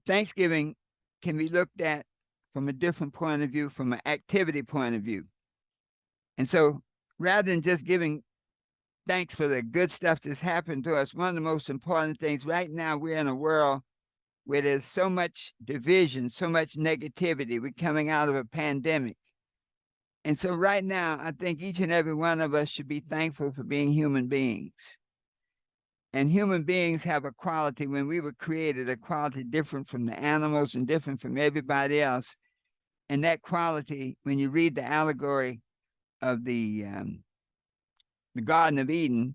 Thanksgiving can be looked at from a different point of view, from an activity point of view. And so rather than just giving thanks for the good stuff that's happened to us, one of the most important things right now, we're in a world where there's so much division, so much negativity. We're coming out of a pandemic. And so right now, I think each and every one of us should be thankful for being human beings. And human beings have a quality, when we were created, a quality different from the animals and different from everybody else. And that quality, when you read the allegory of the Garden of Eden,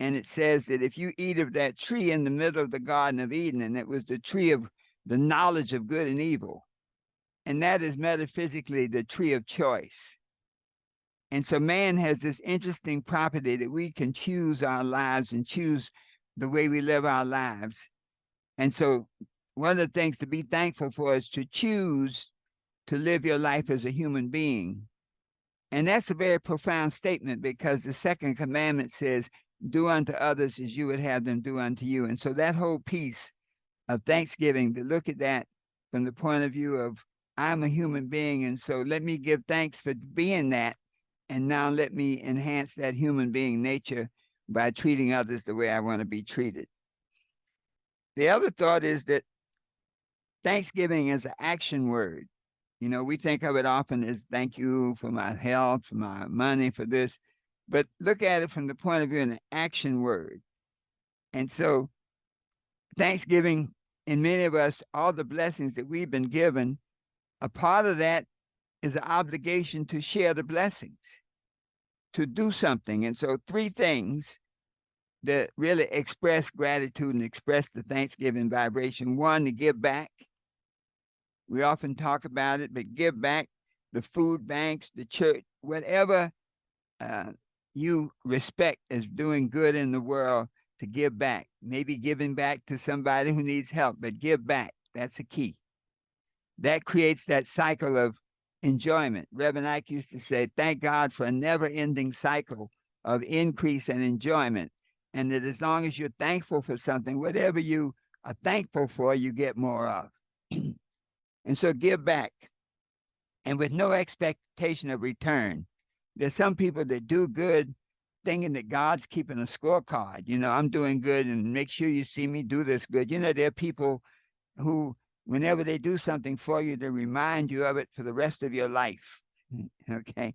and it says that if you eat of that tree in the middle of the Garden of Eden, and it was the tree of the knowledge of good and evil, and that is metaphysically the tree of choice. And so man has this interesting property that we can choose our lives and choose the way we live our lives. And so one of the things to be thankful for is to choose to live your life as a human being. And that's a very profound statement, because the second commandment says, do unto others as you would have them do unto you. And so that whole piece of Thanksgiving, to look at that from the point of view of, I'm a human being, and so let me give thanks for being that. And now let me enhance that human being nature by treating others the way I want to be treated. The other thought is that Thanksgiving is an action word. You know, we think of it often as thank you for my health, for my money, for this. But look at it from the point of view of an action word. And so Thanksgiving, in many of us, all the blessings that we've been given, a part of that is an obligation to share the blessings, to do something. And so three things that really express gratitude and express the Thanksgiving vibration. One, to give back. We often talk about it, but give back. The food banks, the church, whatever you respect as doing good in the world, to give back. Maybe giving back to somebody who needs help, but give back. That's a key. That creates that cycle of enjoyment. Reverend Ike used to say, thank God for a never-ending cycle of increase and enjoyment. And that as long as you're thankful for something, whatever you are thankful for, you get more of. And so give back. And with no expectation of return. There's some people that do good thinking that God's keeping a scorecard. You know, I'm doing good and make sure you see me do this good. You know, there are people who, whenever they do something for you, they remind you of it for the rest of your life. Okay.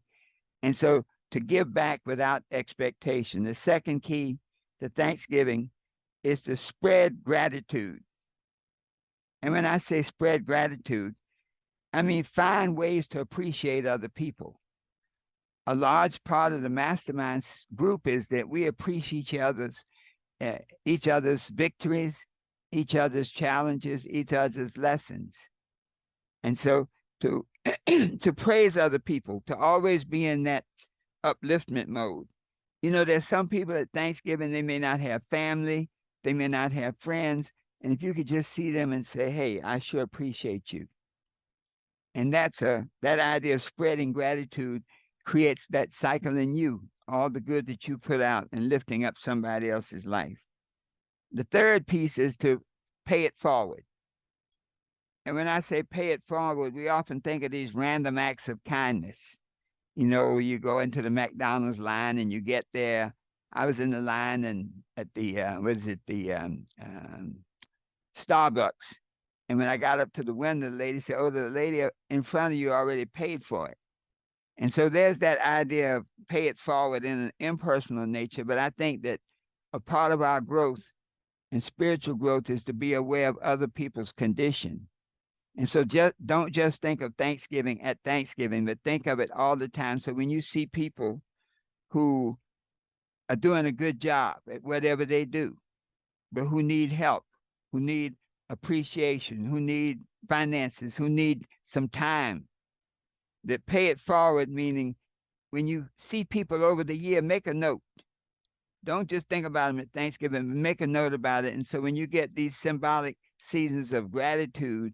And so to give back without expectation. The second key to Thanksgiving is to spread gratitude. And when I say spread gratitude, I mean find ways to appreciate other people. A large part of the mastermind group is that we appreciate each other's victories, each other's challenges, each other's lessons. And so to to praise other people, to always be in that upliftment mode. You know, there's some people at Thanksgiving, they may not have family, they may not have friends. And if you could just see them and say, hey, I sure appreciate you. And that idea of spreading gratitude creates that cycle in you, all the good that you put out and lifting up somebody else's life. The third piece is to pay it forward. And when I say pay it forward, we often think of these random acts of kindness. You know, you go into the McDonald's line and you get there. I was in the line and at the, Starbucks. And when I got up to the window, the lady said, oh, the lady in front of you already paid for it. And so there's that idea of pay it forward in an impersonal nature. But I think that a part of our growth and spiritual growth is to be aware of other people's condition. And so don't just think of Thanksgiving at Thanksgiving, but think of it all the time. So when you see people who are doing a good job at whatever they do, but who need help, who need appreciation, who need finances, who need some time, that pay it forward, meaning when you see people over the year, make a note. Don't just think about them at Thanksgiving, but make a note about it. And so when you get these symbolic seasons of gratitude,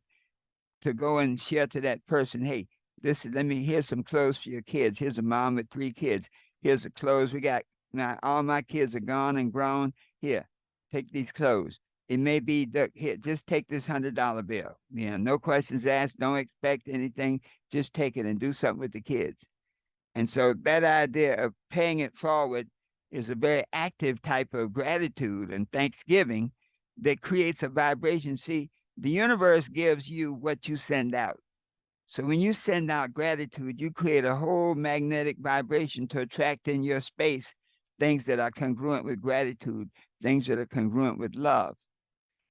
to go and share to that person, hey, here's some clothes for your kids. Here's a mom with 3 kids. Here's the clothes we got. Now, all my kids are gone and grown. Here, take these clothes. It may be, look, here, just take this $100 bill. No questions asked. Don't expect anything. Just take it and do something with the kids. And so that idea of paying it forward is a very active type of gratitude and thanksgiving that creates a vibration. See, the universe gives you what you send out. So when you send out gratitude, you create a whole magnetic vibration to attract in your space things that are congruent with gratitude, things that are congruent with love.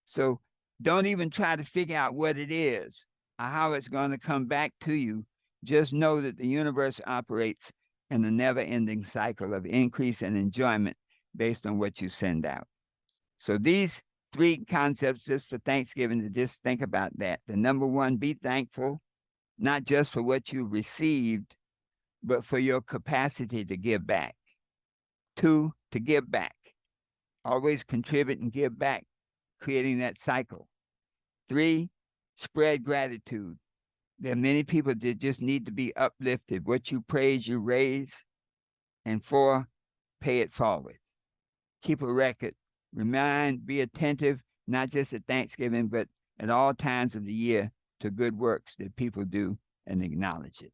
So don't even try to figure out what it is or how it's going to come back to you. Just know that the universe operates in a never-ending cycle of increase and enjoyment based on what you send out. So these 3 concepts just for Thanksgiving, to just think about that. The number 1, be thankful, not just for what you received, but for your capacity to give back. 2, to give back. Always contribute and give back, creating that cycle. 3, spread gratitude. There are many people that just need to be uplifted. What you praise, you raise. And 4, pay it forward. Keep a record. Remind, be attentive, not just at Thanksgiving, but at all times of the year, to good works that people do, and acknowledge it.